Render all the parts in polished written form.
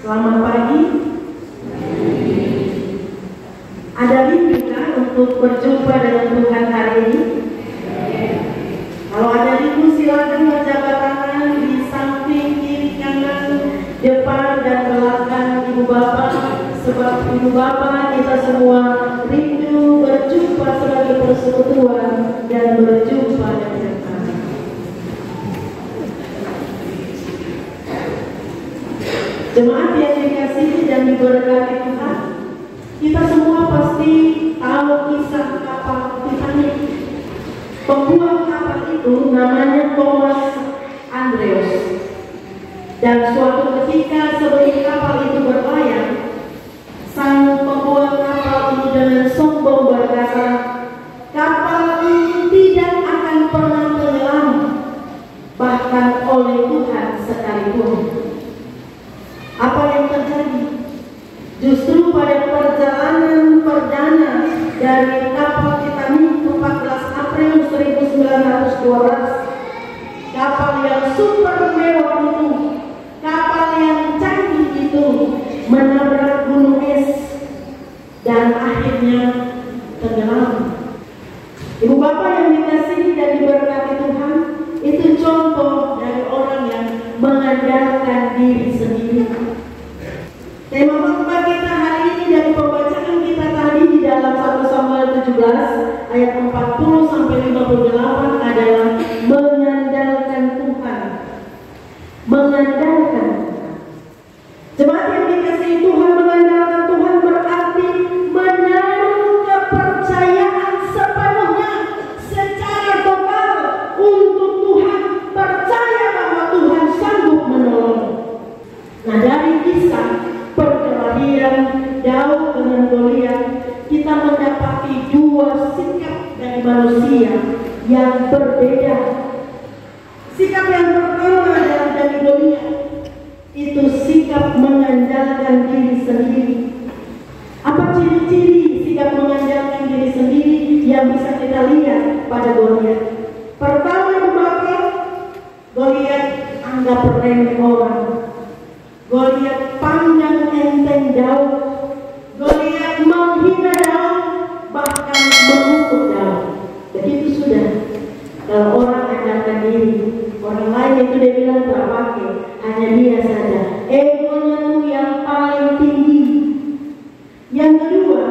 Selamat pagi. Ada rindu kan untuk berjumpa dengan Tuhan hari ini? Kalau ada rindu silakan menjabat tangan di samping, kiri, kanan, depan dan belakang Ibu Bapak. Sebab Ibu Bapak kita semua rindu berjumpa sebagai persekutuan dan berjumpa dengan Tuhan. Jemaat yang dikasihi dan diberkati Tuhan, kita semua pasti tahu kisah kapal Titanic. Pembuat kapal itu namanya Thomas Andrews. Dan suatu ketika sebelum kapal itu berlayar, sang pembuat kapal ini dengan sombong berkata, kapal ini tidak akan pernah tenggelam, bahkan oleh Tuhan sekalipun. Apa yang terjadi? Justru pada perjalanan perdana dari kapal Titanic 14 April 1912, kapal yang super mewah itu, kapal yang canggih itu menabrak gunung es dan akhirnya tenggelam. Ibu Bapak yang dikasihi dan diberkati Tuhan, itu contoh dari orang yang mengandalkan diri sendiri. Tema khotbah kita hari ini dari pembacaan kita tadi di dalam 1 Samuel 17 ayat 40 sampai 58 adalah mengandalkan Tuhan. Mengandalkan Tuhan. Jemaat yang dikasihi Tuhan, mengandalkan Tuhan berarti menaruh kepercayaan sepenuhnya secara total untuk Tuhan, percaya bahwa Tuhan sanggup menolong. Nah, dari kisah perkelahian Daud dengan Goliat, kita mendapati dua sikap dari manusia yang berbeda. Sikap yang pertama adalah dari Goliat, itu sikap mengandalkan diri sendiri. Apa ciri-ciri sikap mengandalkan diri sendiri yang bisa kita lihat pada Goliat? Pertama, Bapak, Goliat anggap remeh orang. Goliat pandang enteng Daud. Goliat menghina Daud, bahkan mengutuk Daud. Begitu sudah. Kalau orang andalkan diri, orang lain itu dia bilang tak pakai, hanya dia saja. Egonya itu yang paling tinggi. Yang kedua,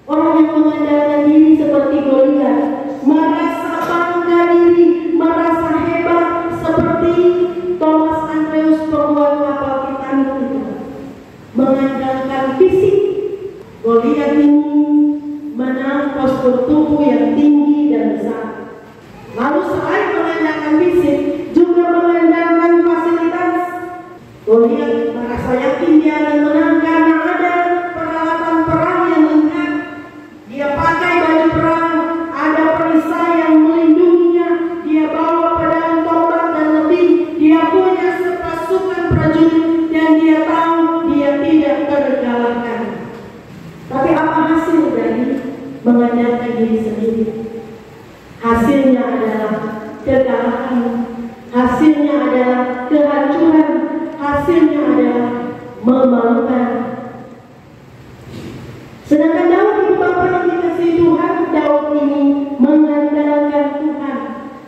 orang yang mengandalkan diri seperti Goliat, merasa bangga diri, merasa hebat seperti Thomas Andrews pembuat kapal Titanic itu. Mengandalkan fisik, Goliat ini menang postur tubuh yang tinggi dan besar. Lalu selain mengandalkan fisik, juga mengandalkan fasilitas. Goliat merasa yakin dia akan menang karena ada peralatan perang yang lengkap. Dia pakai baju perang, ada perisai yang melindunginya, dia bawa pedang tombak dan lebih, dia punya sepasukan prajurit dan dia tahu dia tidak terkalahkan. Tapi apa hasil dari mengandalkan diri sendiri? Hasilnya adalah kekalahan, hasilnya adalah kehancuran, hasilnya adalah memalukan. Sedangkan Daud, Ibu Bapak yang dikasihi Tuhan, Daud ini mengandalkan Tuhan.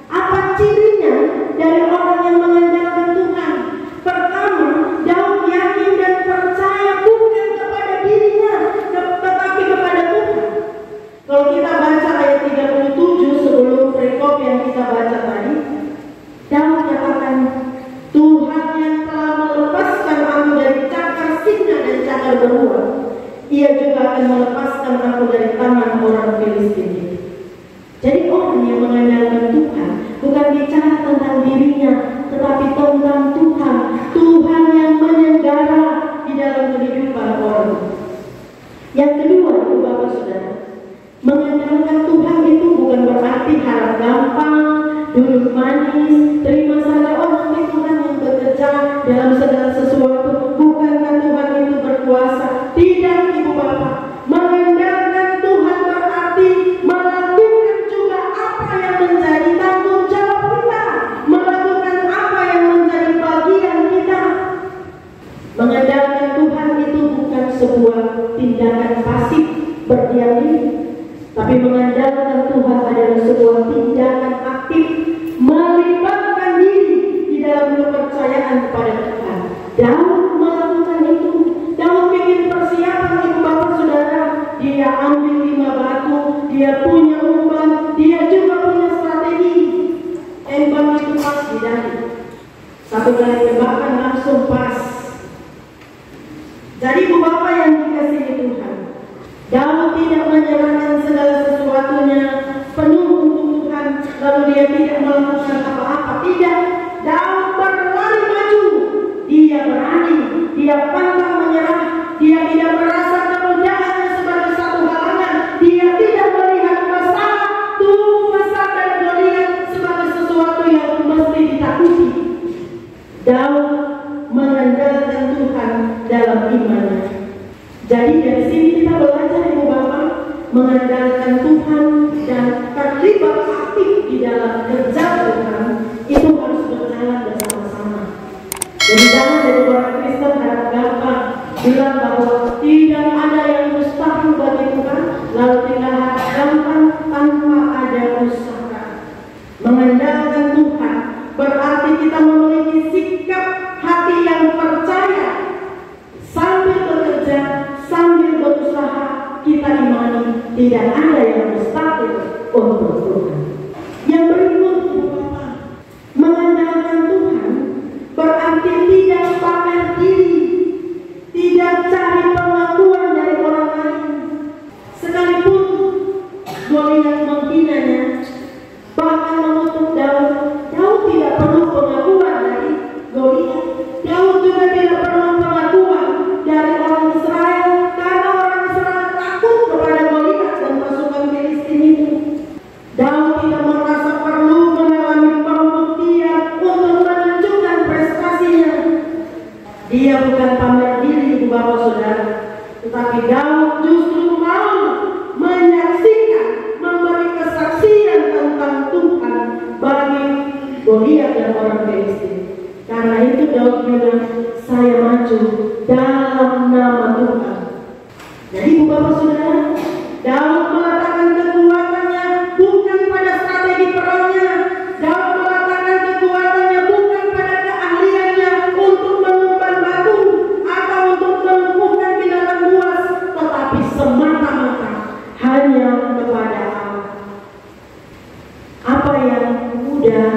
Apa cirinya dari orang yang mengandalkan Tuhan? Pertama, Daud yakin dan percaya bukan kepada dirinya, tetapi kepada Tuhan. Kalau kita baca ayat 37 sebelum perikop yang kita baca tadi, Daud katakan, Tuhan yang telah melepaskan aku dari cakar singa dan cakar beruang, Ia juga akan melepaskan aku dari tangan orang Filistin. Jadi orang yang mengandalkan Tuhan bukan bicara tentang dirinya, tetapi tentang Tuhan. Tuhan yang menyenggara di dalam kehidupan orang. Yang kedua, Ibu Bapak Saudara, mengandalkan Tuhan itu bukan berarti harap gampang, duduk manis, terima saja nanti Tuhan yang bekerja dalam segala sesuatu. Bukankah Tuhan itu berkuasa? Tidak, Ibu Bapak. Mengandalkan Tuhan berarti melakukan juga apa yang menjadi tanggung jawab kita, melakukan apa yang menjadi bagian kita. Mengandalkan diam diri, tapi mengandalkan Tuhan adalah sebuah tindakan aktif melibatkan diri di dalam kepercayaan kepada Tuhan. Daud melakukan itu. Daud bikin persiapan, ibu bapak saudara. Dia ambil 5 batu, dia punya umpan, dia juga punya strategi. Tembak itu pas di dada. Satu kali tembakan langsung pas. Jadi ibu bapak yang dikasihi Tuhan, Daud tidak menyerahkan segala sesuatunya penuh untuk Tuhan, lalu dia tidak melakukan apa-apa. Tidak, Daud berlari maju. Dia berani, dia pantang menyerah. Dia tidak merasa kemudahannya sebagai satu halangan. Dia tidak melihat masalah tubuh besar dan Goliat sebagai sesuatu yang mesti ditakuti. Daud mengandalkan Tuhan dalam imannya. Jadi dari sini kita belajar ibu bapak mengandalkan Tuhan dan terlibat aktif di dalam kerja Tuhan itu harus berjalan bersama-sama. Jadi jangan dari orang Kristen harap gampang bilang bahwa tidak ada yang mustahil bagi Tuhan, lalu tidak harap gampang tanpa ada usaha. Mengandalkan Tuhan berarti kita memiliki sikap hati yang percaya. Sambil bekerja, sambil berusaha, kita imani tidak ada yang mustahil untuk Tuhan. Yang berikut, Bapak, mengandalkan Tuhan berarti tidak pamer diri, tidak cari pengakuan dari orang lain. Sekalipun Goliat menghinanya, bahkan mengutuk Daud, Daud tidak perlu pengakuan dari Goliat. Daud juga tidak perlu pengakuan dari orang Israel, karena orang Israel takut kepada Goliat dan pasukan Filistin itu. Daud tidak merasa perlu mengalami pembuktian untuk menunjukkan prestasinya. Dia bukan pamer diri ibu bapak saudara, tetapi Daud justru mau menyaksikan, memberi kesaksian tentang Tuhan bagi Goliat dan orang Filistin. Karena itu Daud bilang, saya maju dalam nama Tuhan. Jadi ibu bapak saudara, Daud meletakkan kekuatannya bukan pada strategi perangnya. Daud meletakkan kekuatannya bukan pada keahliannya untuk mengumpan batu atau untuk melumpuhkan binatang buas, tetapi semata-mata hanya kepada Allah. Apa yang mudah,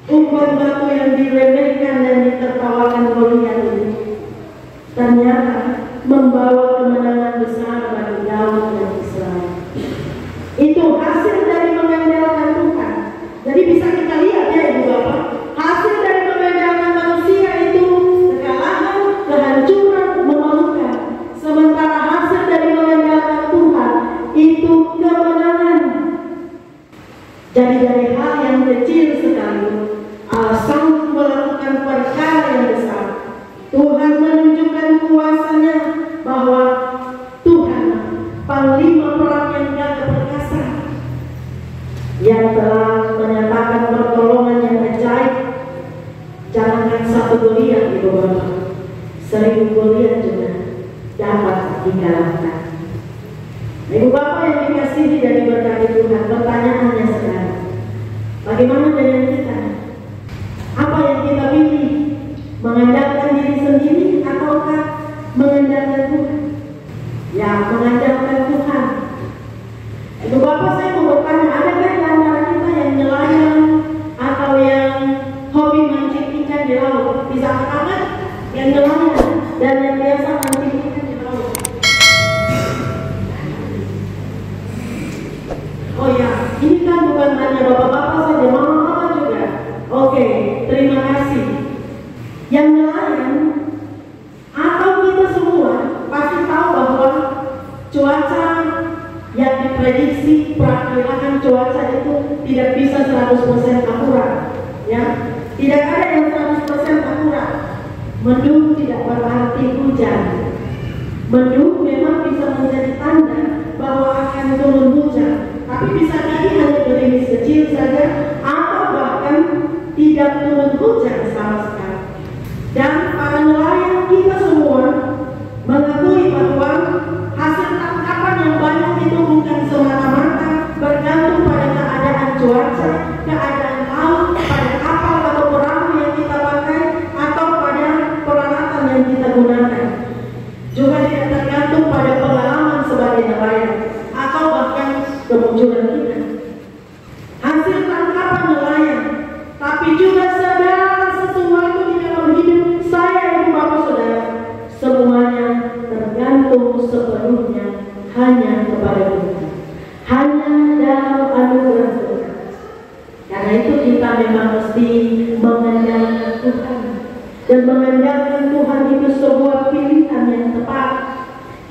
umpan batu yang diremehkan dan ditertawakan Goliat ini ternyata membawa kemenangan besar bagi Daud dan Israel. Itu hasil dari mengandalkan Tuhan. Jadi bisa kita lihat ya ibu bapak, hasil dari mengandalkan manusia itu kekalahan, kehancuran, memalukan. Sementara hasil dari mengandalkan Tuhan itu kemenangan. Jadi dari hal yang kecil sekali, Allah sanggup melakukan perkara yang besar. Tuhan menunjukkan kuasanya bahwa Tuhan panglima perang yang gagah perkasa, yang telah menyatakan pertolongan yang ajaib. Jangankan satu Goliat ibu bapak, 1000 Goliat juga dapat dikalahkan. Ibu bapak yang dikasihi dan diberkati Tuhan, pertanyaannya sekarang, bagaimana dengan kita? Apa yang kita pilih? Mengandalkan diri sendiri ataukah mengandalkan Tuhan? Ya, mengandalkan Tuhan. Ibu bapak, saya mau bertanya, adakah di antara kita yang nelayan atau yang hobi mancing ikan di laut? Bisa angkat yang nelayan dan yang biasa mancing ikan di laut? Oh ya, ini kan bukan hanya bapak-bapak saja, mama-mama juga. Oke, terima kasih. Yang nelayan atau kita semua pasti tahu bahwa cuaca yang diprediksi, perakiraan cuaca itu tidak bisa 100% akurat, ya. Tidak ada yang 100% akurat. Mendung tidak berarti hujan. Mendung memang bisa menjadi tanda bahwa akan turun hujan, tapi bisa jadi hanya gerimis kecil saja atau bahkan tidak turun hujan sama sekali. Dan para nelayan kita semua mengakui bahwa hasil tangkapan yang banyak juga segala sesuatu di dalam hidup saya, ibu bapak saudara, semuanya tergantung sepenuhnya hanya kepada Tuhan, hanya dalam anugerah Tuhan. Karena itu kita memang mesti mengandalkan Tuhan, dan mengandalkan Tuhan itu sebuah pilihan yang tepat.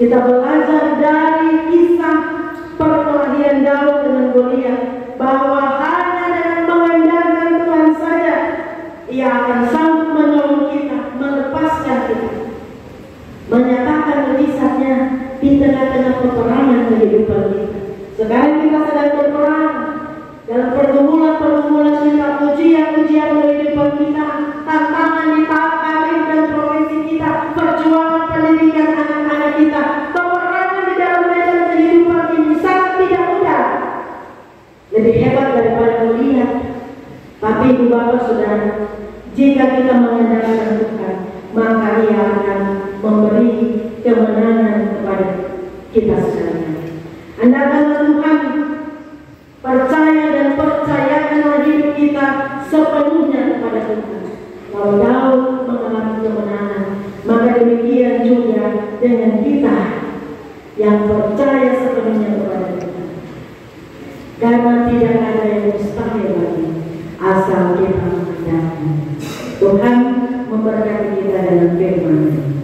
Kita belajar dari kisah perkelahian Daud dengan Goliat bahwa hanya dengan mengandalkan Tuhan saja Ia akan sanggup menolong kita, melepaskan kita, menyatakan mujizatnya di tengah-tengah peperangan kehidupan kita. Sekarang kita sedang berperang dalam pergumulan kita, ujian-ujian kehidupan kita, tantangan di tahap karir dan profesi kita, perjuangan pendidikan anak-anak kita, peperangan di dalam medan kehidupan ini sangat tidak mudah. Lebih hebat daripada melihat. Tapi ibu bapak saudara, jika kita mengandalkan Tuhan, maka Ia akan memberi kemenangan kepada kita sekalian. Andalkanlah Tuhan, percaya dan percayakanlah hidup kita sepenuhnya kepada Tuhan. Kalau Daud mengalami kemenangan, maka demikian juga dengan kita yang percaya sepenuhnya kepada Tuhan. Karena tidak ada yang mustahil bagi asal kita mengandalkan. Tuhan memberkati kita dalam firman-Nya.